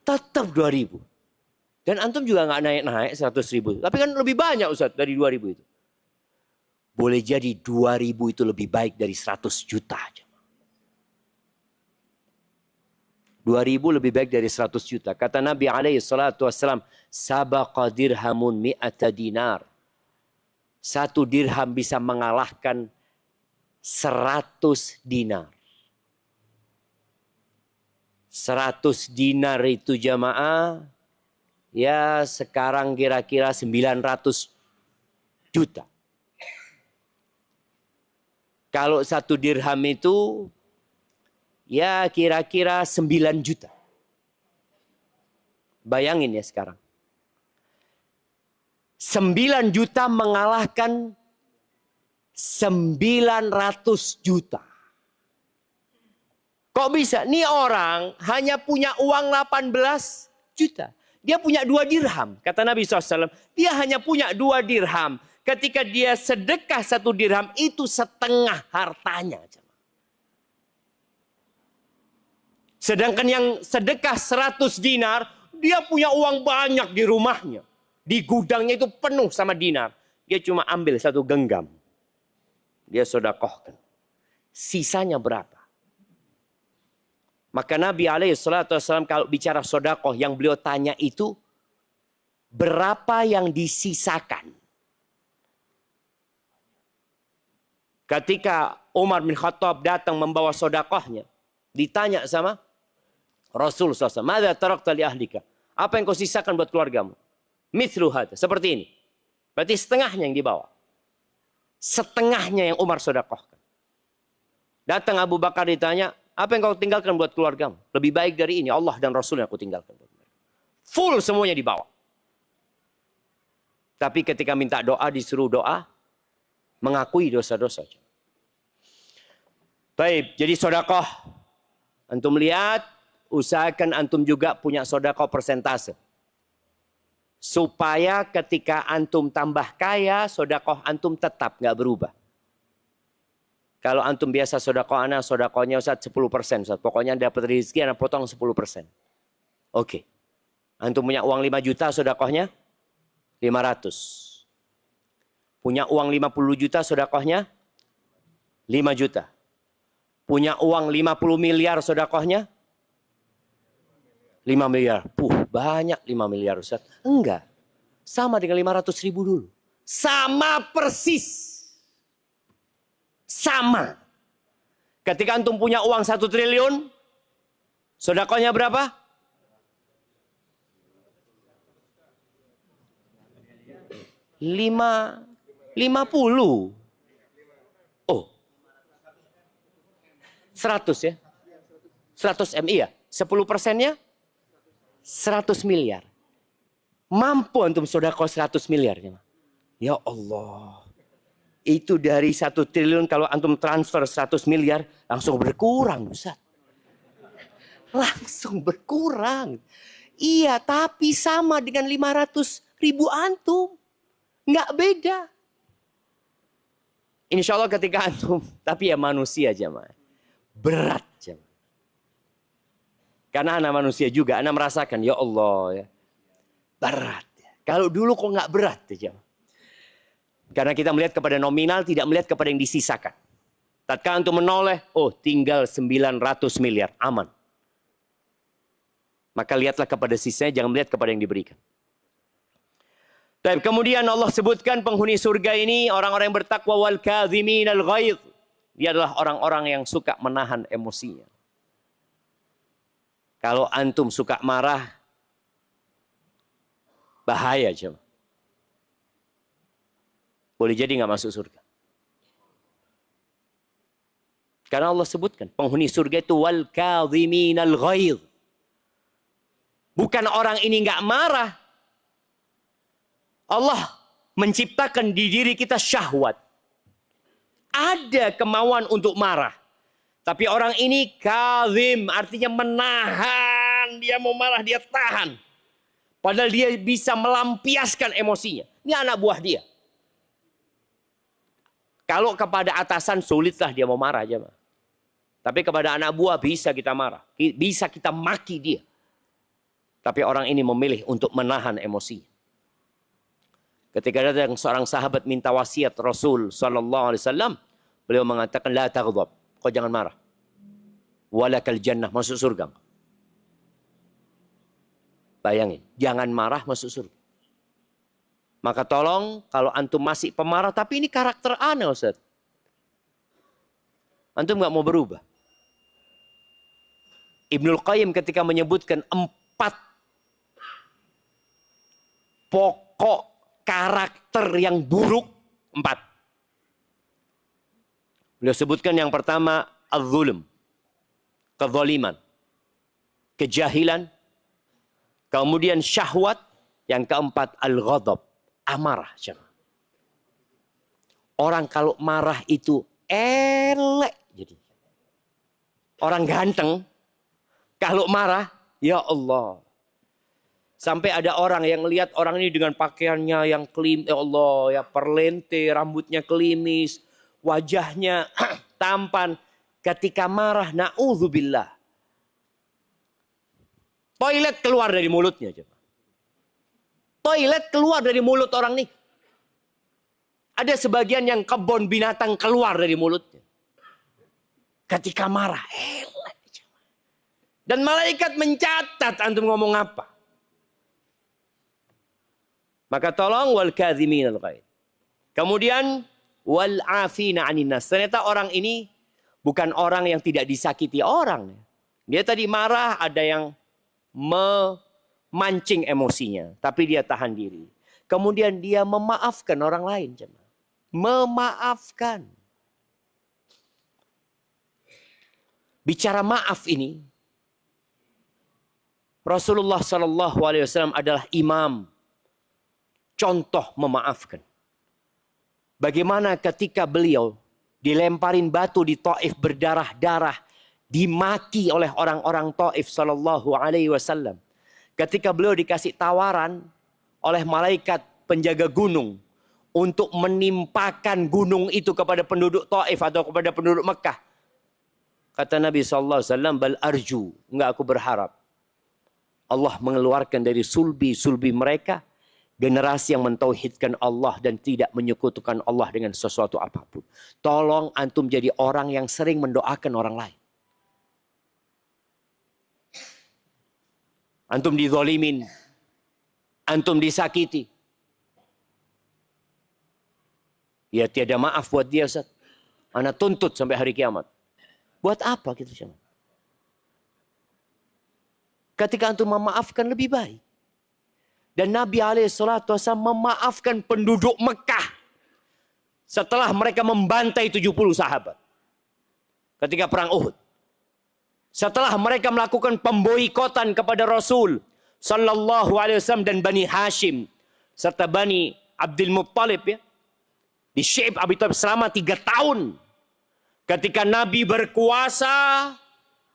Tetap 2.000. Dan antum juga nggak naik-naik 100.000. Tapi kan lebih banyak Ustaz dari 2.000 itu. Boleh jadi 2.000 itu lebih baik dari 100 juta. 2.000 lebih baik dari 100 juta. Kata Nabi SAW, sabaqa dirhamun mi'ata dinar. 1 dirham bisa mengalahkan 100 dinar. 100 dinar itu jamaah, ya sekarang kira-kira 900 juta. Kalau 1 dirham itu, ya kira-kira 9 juta. Bayangin ya sekarang. 9 juta mengalahkan 900 juta. Kok bisa? Nih orang hanya punya uang 18 juta. Dia punya 2 dirham. Kata Nabi SAW, dia hanya punya 2 dirham. Ketika dia sedekah 1 dirham, itu setengah hartanya. Sedangkan yang sedekah 100 dinar, dia punya uang banyak di rumahnya. Di gudangnya itu penuh sama dinar. Dia cuma ambil 1 genggam. Dia sedekahkan. Sisanya berapa? Maka Nabi SAW kalau bicara sedekah, yang beliau tanya itu, berapa yang disisakan? Ketika Umar bin Khattab datang membawa sedekahnya, ditanya sama Rasul SAW, "Madza tarakta li ahlika?" Apa yang kau sisakan buat keluargamu? Mithlu hadza, seperti ini. Berarti setengahnya yang dibawa. Setengahnya yang Umar sedekahkan. Datang Abu Bakar ditanya, "Apa yang kau tinggalkan buat keluargamu?" "Lebih baik dari ini, Allah dan Rasul yang aku tinggalkan." Full semuanya dibawa. Tapi ketika minta doa, disuruh doa, mengakui dosa-dosa. Baik, jadi sedekah. Antum lihat, usahakan antum juga punya sedekah persentase. Supaya ketika antum tambah kaya, sedekah antum tetap nggak berubah. Kalau antum biasa sedekah anak, sedekahnya Ustaz 10%. Ustaz. Pokoknya dapat rezeki, anak potong 10%. Oke. Antum punya uang 5 juta, sedekahnya 500. Punya uang 50 juta, sedekahnya 5 juta. Punya uang 50 miliar, sedekahnya 5 miliar. Banyak 5 miliar Ustaz. Enggak. Sama dengan 500 ribu dulu. Sama persis. Sama. Ketika antum punya uang 1 triliun, sedekahnya berapa? 50. Oh. 100 ya. 100 M, iya. 10%-nya 100 miliar. Mampu antum sedekah 100 miliar. Ya Allah. Itu dari 1 triliun kalau antum transfer 100 miliar langsung berkurang, Ustaz. Langsung berkurang. Iya, tapi sama dengan 500 ribu antum. Nggak beda. Insya Allah ketika antum, tapi ya manusia jemaah. Berat jemaah. Karena anak manusia juga, anak merasakan, ya Allah ya. Berat. Kalau dulu kok nggak berat jemaah. Karena kita melihat kepada nominal, tidak melihat kepada yang disisakan. Tatkala antum menoleh, oh tinggal 900 miliar, aman. Maka lihatlah kepada sisanya, jangan melihat kepada yang diberikan. Dan kemudian Allah sebutkan penghuni surga ini, orang-orang yang bertakwa wal kadhimin al ghaidh. Dia adalah orang-orang yang suka menahan emosinya. Kalau antum suka marah, bahaya jemaah. Boleh jadi nggak masuk surga. Karena Allah sebutkan penghuni surga itu wal kadhiminal ghaidh. Bukan orang ini nggak marah. Allah menciptakan di diri kita syahwat. Ada kemauan untuk marah. Tapi orang ini kadhim, artinya menahan. Dia mau marah, dia tahan. Padahal dia bisa melampiaskan emosinya. Ini anak buah dia. Kalau kepada atasan sulitlah dia mau marah aja. Tapi kepada anak buah bisa kita marah. Bisa kita maki dia. Tapi orang ini memilih untuk menahan emosi. Ketika datang seorang sahabat minta wasiat Rasul sallallahu alaihi wasallam, beliau mengatakan la taghdab, kau jangan marah. Walakal jannah, masuk surga. Bayangin, jangan marah masuk surga. Maka tolong kalau antum masih pemarah, tapi ini karakter aneh Ustaz. Antum nggak mau berubah. Ibnul Qayyim ketika menyebutkan 4 pokok karakter yang buruk, 4. Beliau sebutkan yang pertama az-zulm, kezaliman, kejahilan, kemudian syahwat, yang keempat al-ghadab, amarah. Orang kalau marah itu elek jadi. Orang ganteng kalau marah, ya Allah. Sampai ada orang yang lihat orang ini dengan pakaiannya yang ya Allah, ya perlente, rambutnya klimis, wajahnya tampan. Ketika marah, na'udzubillah. Toilet keluar dari mulutnya. Toilet keluar dari mulut orang ini. Ada sebagian yang kebun binatang keluar dari mulutnya. Ketika marah. Dan malaikat mencatat antum ngomong apa. Maka tolong wal kadhiminal ghaidh. Kemudian wal afina 'anin nas. Ternyata orang ini bukan orang yang tidak disakiti orang. Dia tadi marah, ada yang memancing emosinya, tapi dia tahan diri. Kemudian dia memaafkan orang lain, jemaah. Memaafkan. Bicara maaf ini, Rasulullah Sallallahu Alaihi Wasallam adalah imam, contoh memaafkan. Bagaimana ketika beliau dilemparin batu di Taif berdarah-darah, dimaki oleh orang-orang Taif Sallallahu Alaihi Wasallam. Ketika beliau dikasih tawaran oleh malaikat penjaga gunung untuk menimpakan gunung itu kepada penduduk Taif atau kepada penduduk Mekah. Kata Nabi Sallallahu Alaihi Wasallam, bal arju, enggak, aku berharap Allah mengeluarkan dari sulbi-sulbi mereka generasi yang mentauhidkan Allah dan tidak menyekutukan Allah dengan sesuatu apapun. Tolong antum jadi orang yang sering mendoakan orang lain. Antum dizolimin, antum disakiti. Ya tiada maaf buat dia, Ustaz. Ana tuntut sampai hari kiamat. Buat apa gitu, Syekh? Ketika antum memaafkan lebih baik. Dan Nabi SAW memaafkan penduduk Mekah setelah mereka membantai 70 sahabat ketika perang Uhud. Setelah mereka melakukan pemboikotan kepada Rasul Sallallahu Alaihi Wasallam dan Bani Hashim serta Bani Abdul Muttalib, ya, di Syi'ib Abi Thalib selama 3 tahun. Ketika Nabi berkuasa,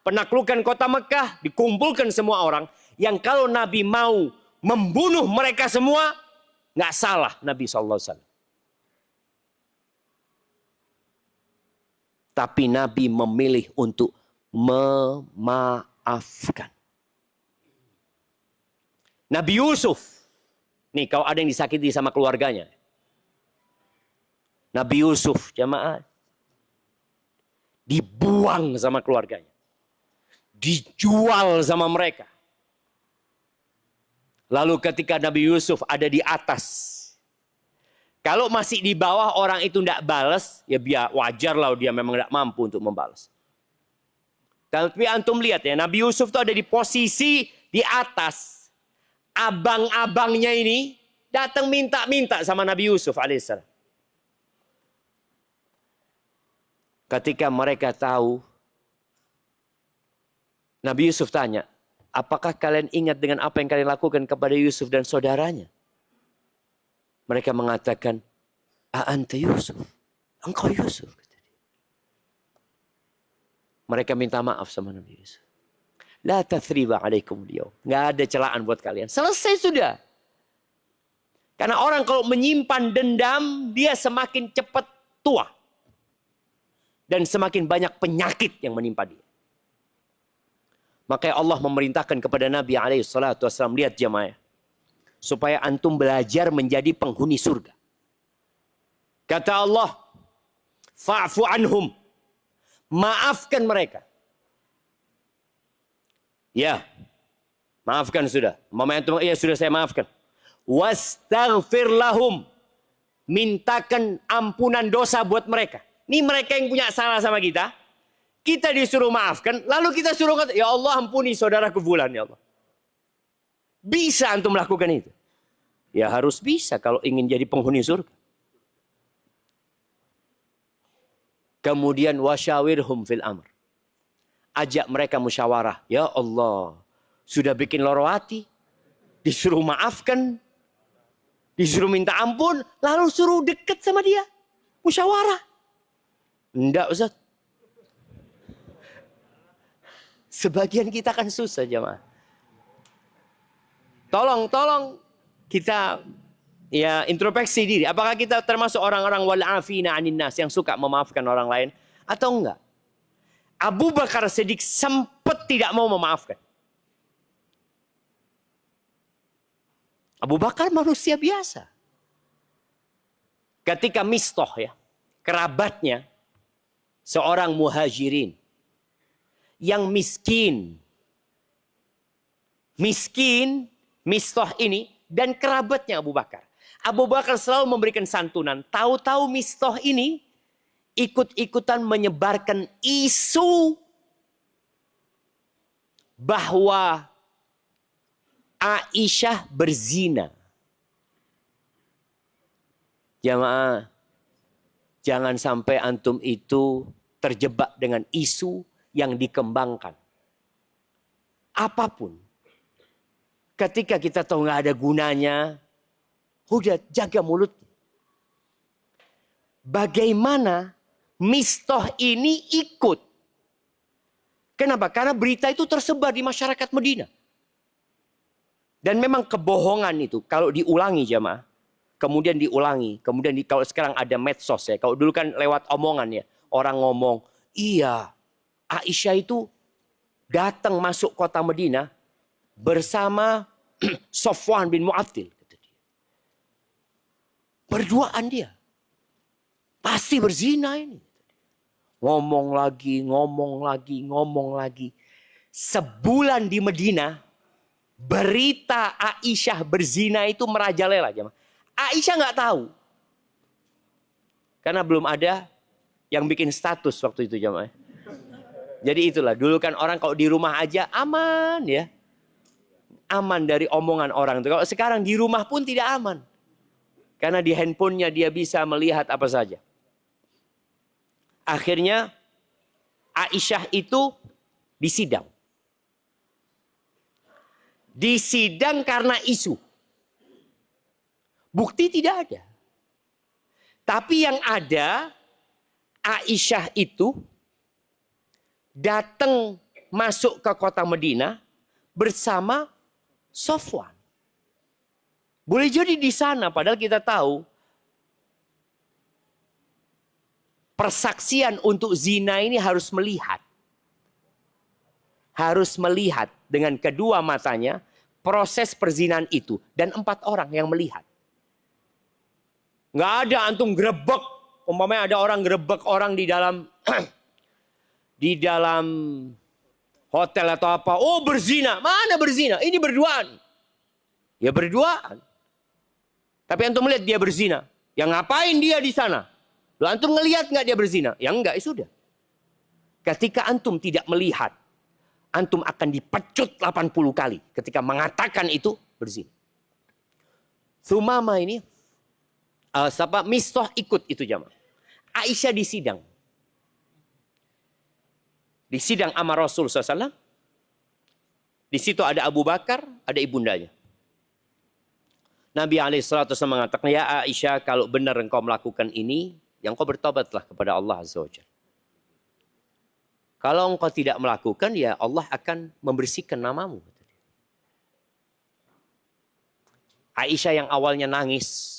penaklukan kota Mekah, dikumpulkan semua orang yang kalau Nabi mau membunuh mereka semua, nggak salah Nabi SAW. Tapi Nabi memilih untuk memaafkan. Nabi Yusuf, nih kalau ada yang disakiti sama keluarganya. Nabi Yusuf, jamaah, dibuang sama keluarganya. Dijual sama mereka. Lalu ketika Nabi Yusuf ada di atas, kalau masih di bawah orang itu tidak balas, ya biar wajar lah, dia memang tidak mampu untuk membalas. Tapi antum lihat ya, Nabi Yusuf itu ada di posisi di atas. Abang-abangnya ini datang minta-minta sama Nabi Yusuf alaihissalam. Ketika mereka tahu, Nabi Yusuf tanya, apakah kalian ingat dengan apa yang kalian lakukan kepada Yusuf dan saudaranya? Mereka mengatakan, a'anta Yusuf, engkau Yusuf. Mereka minta maaf sama Nabi Yusuf. La tathriba alaikum liyawm. Nggak ada celaan buat kalian. Selesai sudah. Karena orang kalau menyimpan dendam, dia semakin cepat tua. Dan semakin banyak penyakit yang menimpa dia. Makanya Allah memerintahkan kepada Nabi SAW, lihat jemaah, supaya antum belajar menjadi penghuni surga. Kata Allah, fa'fu anhum, maafkan mereka. Ya, maafkan sudah. Mama antum, iya sudah saya maafkan. Wastaghfir lahum, mintakan ampunan dosa buat mereka. Ini mereka yang punya salah sama kita. Kita disuruh maafkan, lalu kita suruh kata, ya Allah ampuni saudaraku fulan, ya Allah. Bisa antum melakukan itu? Ya harus bisa kalau ingin jadi penghuni surga. Kemudian wasyawirhum fil amr. Ajak mereka musyawarah. Ya Allah, sudah bikin loro hati, disuruh maafkan, disuruh minta ampun, lalu suruh dekat sama dia. Musyawarah. Enggak, Ustaz. Sebagian kita kan susah, jemaah. Tolong kita ya introspeksi diri. Apakah kita termasuk orang-orang wal'afina 'anin nas yang suka memaafkan orang lain atau enggak? Abu Bakar Siddiq sempat tidak mau memaafkan. Abu Bakar manusia biasa. Ketika Mistah, ya, kerabatnya seorang muhajirin yang miskin, Mistah ini dan kerabatnya Abu Bakar. Abu Bakar selalu memberikan santunan. Tahu-tahu Mistah ini ikut-ikutan menyebarkan isu bahwa Aisyah berzina. Jamaah, jangan sampai antum itu terjebak dengan isu yang dikembangkan. Apapun. Ketika kita tahu nggak ada gunanya, udah jaga mulut. Bagaimana Mistah ini ikut? Kenapa? Karena berita itu tersebar di masyarakat Madinah. Dan memang kebohongan itu kalau diulangi jamaah, kemudian diulangi, kemudian kalau sekarang ada medsos ya, kalau dulu kan lewat omongan ya, orang ngomong, iya, Aisyah itu datang masuk kota Madinah bersama Safwan bin Mu'attil. Berduaan dia. Pasti berzina ini. Ngomong lagi. Sebulan di Madinah, berita Aisyah berzina itu merajalela. Aisyah nggak tahu. Karena belum ada yang bikin status waktu itu jamaah. Jadi itulah, dulu kan orang kalau di rumah aja aman ya. Aman dari omongan orang. Kalau sekarang di rumah pun tidak aman. Karena di handphonenya dia bisa melihat apa saja. Akhirnya Aisyah itu disidang. Disidang karena isu. Bukti tidak ada. Tapi yang ada, Aisyah itu datang masuk ke kota Madinah bersama Safwan. Boleh jadi di sana, padahal kita tahu persaksian untuk zina ini harus melihat. Harus melihat dengan kedua matanya proses perzinahan itu. Dan 4 orang yang melihat. Nggak ada antum grebek. Umpamanya ada orang grebek orang di dalam di dalam hotel atau apa. Oh berzina. Mana berzina? Ini berduaan. Ya berduaan. Tapi antum melihat dia berzina. Yang ngapain dia di sana? Loh, antum ngelihat nggak dia berzina? Ya enggak, ya sudah. Ketika antum tidak melihat, antum akan dipecut 80 kali ketika mengatakan itu berzina. Sumama ini, Mistah ikut itu jamaah. Aisyah disidang. Disidang sama Rasul SAW. Di situ ada Abu Bakar, ada ibundanya. Nabi SAW mengatakan, ya Aisyah, kalau benar engkau melakukan ini, yang kau bertobatlah kepada Allah Azza wa Jalla. Kalau engkau tidak melakukan, ya Allah akan membersihkan namamu. Aisyah yang awalnya nangis,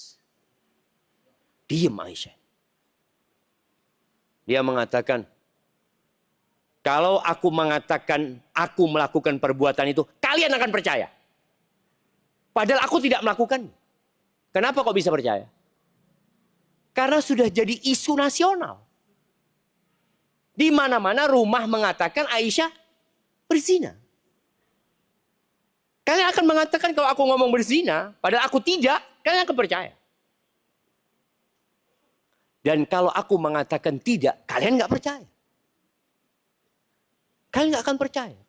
diam Aisyah. Dia mengatakan, Kalau aku mengatakan aku melakukan perbuatan itu, kalian akan percaya. Padahal aku tidak melakukan. Kenapa kok bisa percaya? Karena sudah jadi isu nasional. Di mana-mana rumah mengatakan Aisyah berzina. Kalian akan mengatakan kalau aku ngomong berzina, padahal aku tidak, kalian akan percaya. Dan kalau aku mengatakan tidak, kalian nggak percaya. Kalian nggak akan percaya.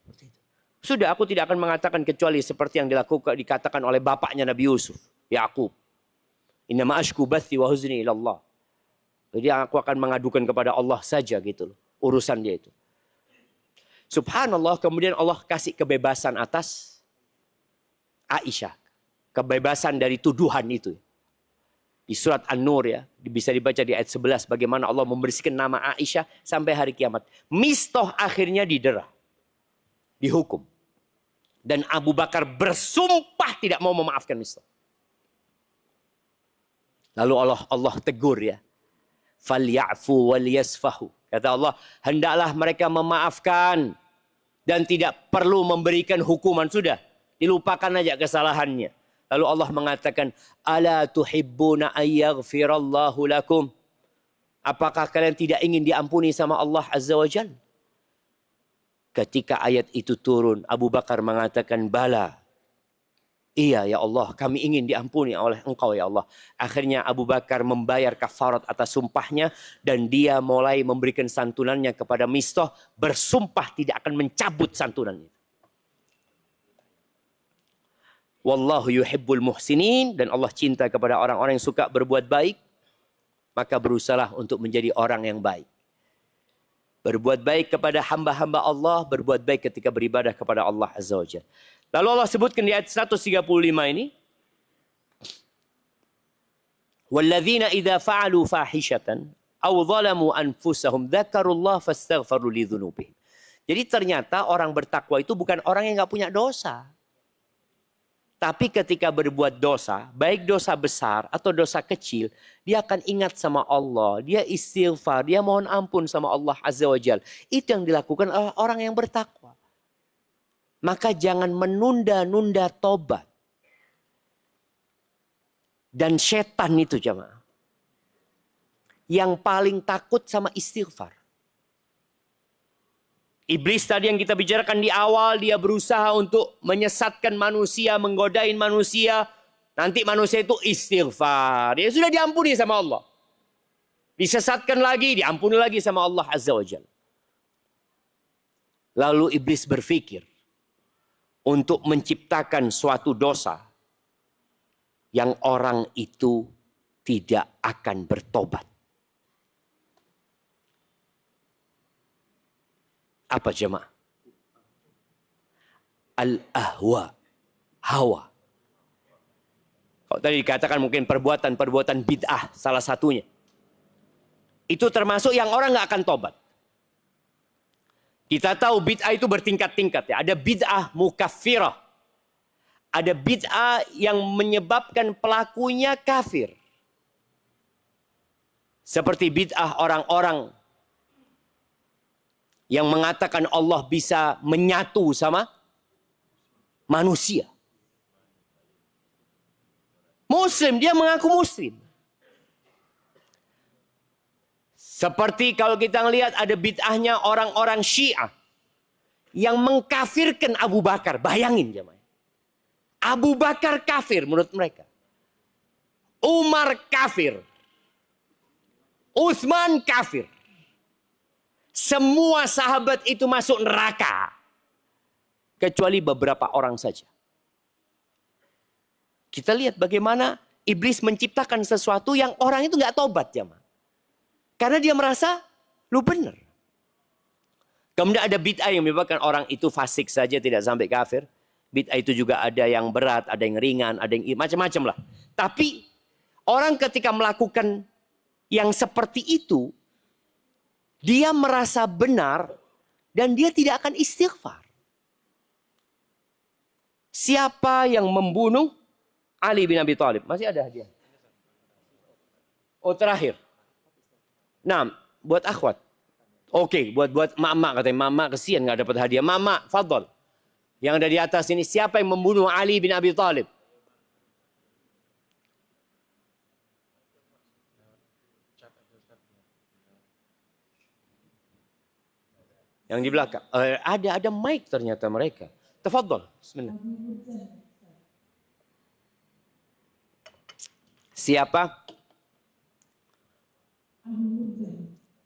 Sudah, aku tidak akan mengatakan kecuali seperti yang dikatakan oleh bapaknya Nabi Yusuf, Yakub. Innama ashku bathi wa huzni ilallah. Jadi aku akan mengadukan kepada Allah saja gitu loh, urusan dia itu. Subhanallah, kemudian Allah kasih kebebasan atas Aisyah. Kebebasan dari tuduhan itu. Di surat An-Nur ya, bisa dibaca di ayat 11 bagaimana Allah membersihkan nama Aisyah sampai hari kiamat. Mistah akhirnya didera, dihukum. Dan Abu Bakar bersumpah tidak mau memaafkan Mistah. Lalu Allah tegur ya. Falyafu wal yasfahu. Kata Allah, hendaklah mereka memaafkan dan tidak perlu memberikan hukuman. Sudah, dilupakan aja kesalahannya. Lalu Allah mengatakan, ala tuhibbuna ayyaghfirallahu lakum. Apakah kalian tidak ingin diampuni sama Allah Azza wa Jalla? Ketika ayat itu turun, Abu Bakar mengatakan, bala. Iya ya Allah, kami ingin diampuni oleh Engkau ya Allah. Akhirnya Abu Bakar membayar kafarat atas sumpahnya. Dan dia mulai memberikan santunannya kepada Mistah. Bersumpah tidak akan mencabut santunannya. Wallahu yuhibbul muhsinin. Dan Allah cinta kepada orang-orang yang suka berbuat baik. Maka berusahalah untuk menjadi orang yang baik. Berbuat baik kepada hamba-hamba Allah. Berbuat baik ketika beribadah kepada Allah Azza wa Jalla. Lalu Allah sebutkan di ayat 135 ini. Walladzina idza fa'alu fahishatan aw zalamu anfusahum dzakarullah fastaghfaru lidzunubihim. Jadi ternyata orang bertakwa itu bukan orang yang enggak punya dosa. Tapi ketika berbuat dosa, baik dosa besar atau dosa kecil, dia akan ingat sama Allah, dia istighfar, dia mohon ampun sama Allah Azza wa Jalla. Itu yang dilakukan oleh orang yang bertakwa. Maka jangan menunda-nunda tobat. Dan setan itu jemaah, yang paling takut sama istighfar. Iblis tadi yang kita bicarakan di awal, dia berusaha untuk menyesatkan manusia, menggodain manusia. Nanti manusia itu istighfar. Dia sudah diampuni sama Allah. Disesatkan lagi, diampuni lagi sama Allah Azza wa Jalla. Lalu iblis berpikir untuk menciptakan suatu dosa yang orang itu tidak akan bertobat. Apa jemaah? Al-ahwa. Hawa. Kalau tadi dikatakan mungkin perbuatan bid'ah salah satunya. Itu termasuk yang orang nggak akan tobat. Kita tahu bid'ah itu bertingkat-tingkat ya. Ada bid'ah mukaffirah. Ada bid'ah yang menyebabkan pelakunya kafir. Seperti bid'ah orang-orang yang mengatakan Allah bisa menyatu sama manusia. Muslim, dia mengaku Muslim. Seperti kalau kita lihat ada bid'ahnya orang-orang Syiah yang mengkafirkan Abu Bakar. Bayangin jemaah. Abu Bakar kafir menurut mereka. Umar kafir. Utsman kafir. Semua sahabat itu masuk neraka. Kecuali beberapa orang saja. Kita lihat bagaimana iblis menciptakan sesuatu yang orang itu nggak tobat jemaah. Karena dia merasa, lu benar. Kemudian ada bid'ah yang menyebabkan orang itu fasik saja, tidak sampai kafir. Bid'ah itu juga ada yang berat, ada yang ringan, ada yang macam-macam lah. Tapi orang ketika melakukan yang seperti itu, dia merasa benar dan dia tidak akan istighfar. Siapa yang membunuh Ali bin Abi Thalib? Masih ada hadiah? Oh terakhir. Nah, buat akhwat. Oke, buat mak-mak katanya. Mak-mak kesian nggak dapat hadiah. Mak-mak, fadol. Yang ada di atas ini, siapa yang membunuh Ali bin Abi Thalib? Yang di belakang. Ada mic ternyata mereka. Tafadhol. Bismillah. Siapa?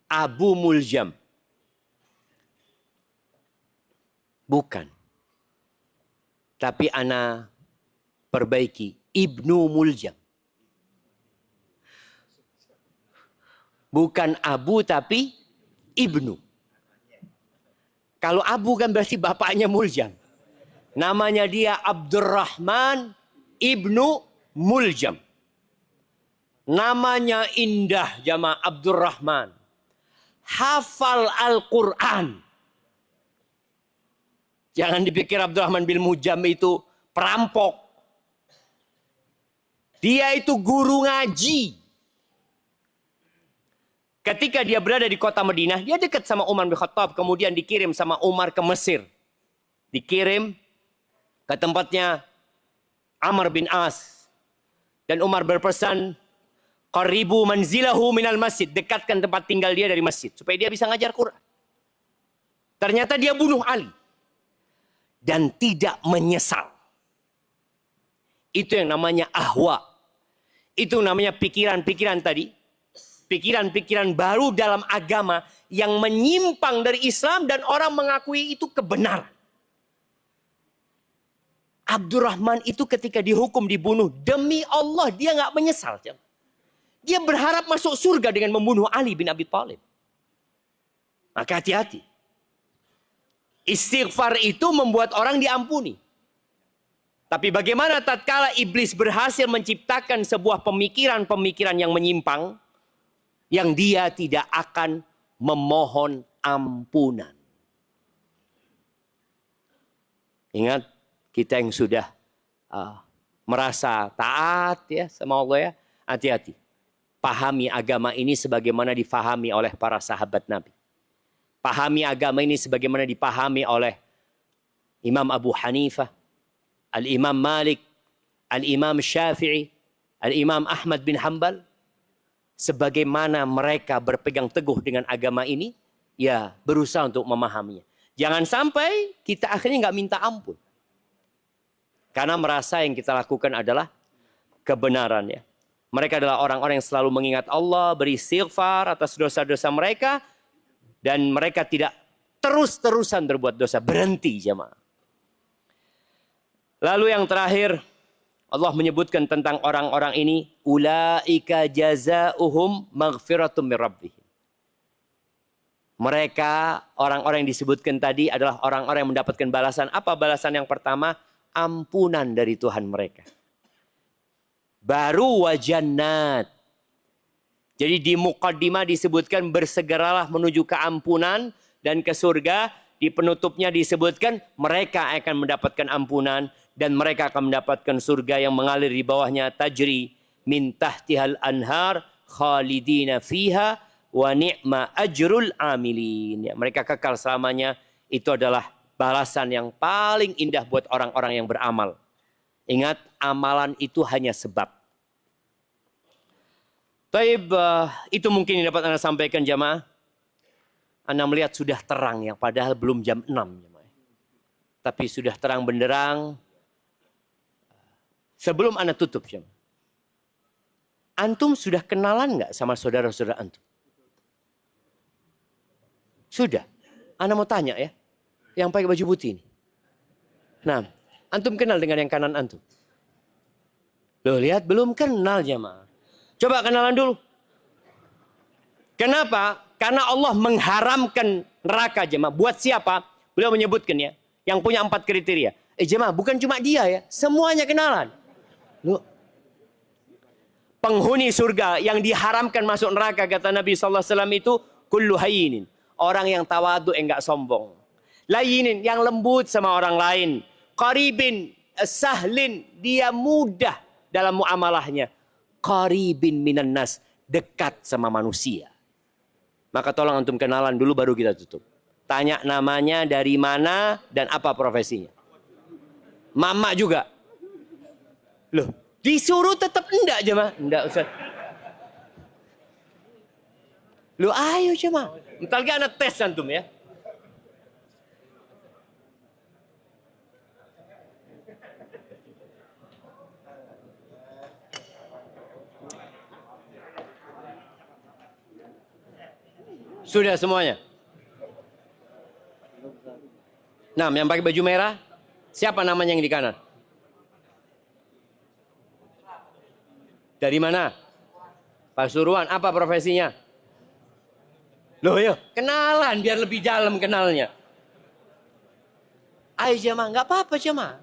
Abu Muljam. Bukan. Tapi ana perbaiki. Ibnu Muljam. Bukan Abu tapi Ibnu. Kalau Abu kan berarti bapaknya Muljam. Namanya dia Abdurrahman Ibnu Muljam. Namanya indah jamaah, Abdurrahman. Hafal Al-Quran. Jangan dipikir Abdurrahman bin Muljam itu perampok. Dia itu guru ngaji. Ketika dia berada di kota Madinah, dia dekat sama Umar bin Khattab. Kemudian dikirim sama Umar ke Mesir. Dikirim ke tempatnya Amr bin As. Dan Umar berpesan, qaribu manzilahu minal masjid. Dekatkan tempat tinggal dia dari masjid. Supaya dia bisa ngajar Quran. Ternyata dia bunuh Ali. Dan tidak menyesal. Itu yang namanya ahwa. Itu namanya pikiran-pikiran tadi. Pikiran-pikiran baru dalam agama yang menyimpang dari Islam dan orang mengakui itu kebenaran. Abdurrahman itu ketika dihukum dibunuh, demi Allah dia nggak menyesal. Dia berharap masuk surga dengan membunuh Ali bin Abi Thalib. Maka hati-hati. Istighfar itu membuat orang diampuni. Tapi bagaimana tatkala iblis berhasil menciptakan sebuah pemikiran-pemikiran yang menyimpang, yang dia tidak akan memohon ampunan. Ingat, kita yang sudah merasa taat ya sama Allah ya, hati-hati. Pahami agama ini sebagaimana difahami oleh para sahabat Nabi. Pahami agama ini sebagaimana dipahami oleh Imam Abu Hanifah, Al-Imam Malik, Al-Imam Syafi'i, Al-Imam Ahmad bin Hanbal. Sebagaimana mereka berpegang teguh dengan agama ini, ya berusaha untuk memahaminya. Jangan sampai kita akhirnya nggak minta ampun. Karena merasa yang kita lakukan adalah kebenaran ya. Mereka adalah orang-orang yang selalu mengingat Allah, beristighfar atas dosa-dosa mereka. Dan mereka tidak terus-terusan berbuat dosa. Berhenti jemaah. Lalu yang terakhir, Allah menyebutkan tentang orang-orang ini, ulaika jazaohum maghfiratum mir rabbihim. Mereka, orang-orang yang disebutkan tadi adalah orang-orang yang mendapatkan balasan. Apa balasan yang pertama? Ampunan dari Tuhan mereka. Baru wajannat. Jadi di muqaddimah disebutkan bersegeralah menuju keampunan dan ke surga. Di penutupnya disebutkan mereka akan mendapatkan ampunan dan mereka akan mendapatkan surga yang mengalir di bawahnya tajri min tahtihal anhar khalidina fiha wa ni'ma ajrul amilin. Ya, mereka kekal selamanya. Itu adalah balasan yang paling indah buat orang-orang yang beramal. Ingat, amalan itu hanya sebab. Taib, itu mungkin yang dapat Anda sampaikan jamaah. Anda melihat sudah terang yang padahal belum jam 6. Tapi sudah terang benderang. Sebelum Anda tutup jamaah. Antum sudah kenalan nggak sama saudara-saudara antum? Sudah. Anda mau tanya ya. Yang pakai baju putih ini. Nah, antum kenal dengan yang kanan antum? Loh lihat belum kenal jamaah. Coba kenalan dulu. Kenapa? Karena Allah mengharamkan neraka jemaah. Buat siapa? Beliau menyebutkan ya. Yang punya 4 kriteria. Jemaah bukan cuma dia ya. Semuanya kenalan. Loh. Penghuni surga yang diharamkan masuk neraka kata Nabi SAW itu. Kullu hayinin. Orang yang tawadu enggak sombong. Layinin yang lembut sama orang lain. Qaribin sahlin. Dia mudah dalam muamalahnya. Qaribin minan nas. Dekat sama manusia. Maka tolong antum kenalan dulu baru kita tutup. Tanya namanya, dari mana, dan apa profesinya. Mama juga. Loh, disuruh tetap enggak jemaah? Enggak Ustaz. Loh ayo jemaah. Entar gak anak tes antum ya. Sudah semuanya. Nah, yang pakai baju merah, siapa namanya yang di kanan? Dari mana? Pasuruan, apa profesinya? Loh ya, kenalan biar lebih dalam kenalnya. Ayo jemaah, nggak apa-apa jemaah.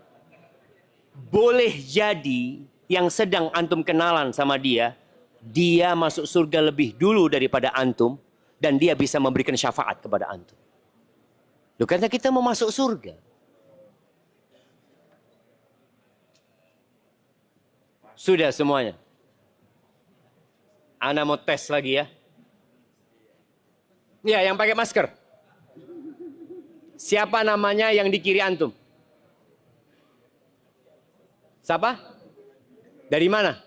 Boleh jadi yang sedang antum kenalan sama dia, dia masuk surga lebih dulu daripada antum, dan dia bisa memberikan syafaat kepada antum. Loh, karena kita mau masuk surga. Sudah semuanya. Ana mau tes lagi ya. Ya, yang pakai masker. Siapa namanya yang di kiri antum? Siapa? Dari mana?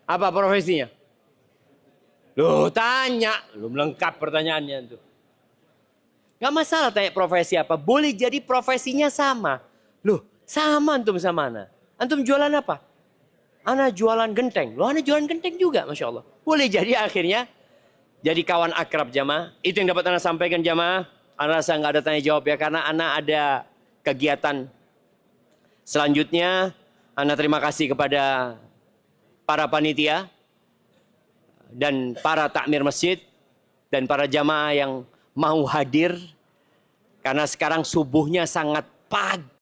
Apa profesinya? Loh, tanya. Belum lengkap pertanyaannya tuh. Gak masalah tanya profesi apa. Boleh jadi profesinya sama. Loh, sama antum sama ana. Antum jualan apa? Ana jualan genteng. Loh, ana jualan genteng juga, Masya Allah. Boleh jadi akhirnya jadi kawan akrab jamaah. Itu yang dapat ana sampaikan jamaah. Ana rasa nggak ada tanya jawab ya. Karena ana ada kegiatan selanjutnya. Ana terima kasih kepada para panitia dan para takmir masjid dan para jamaah yang mau hadir karena sekarang subuhnya sangat pagi.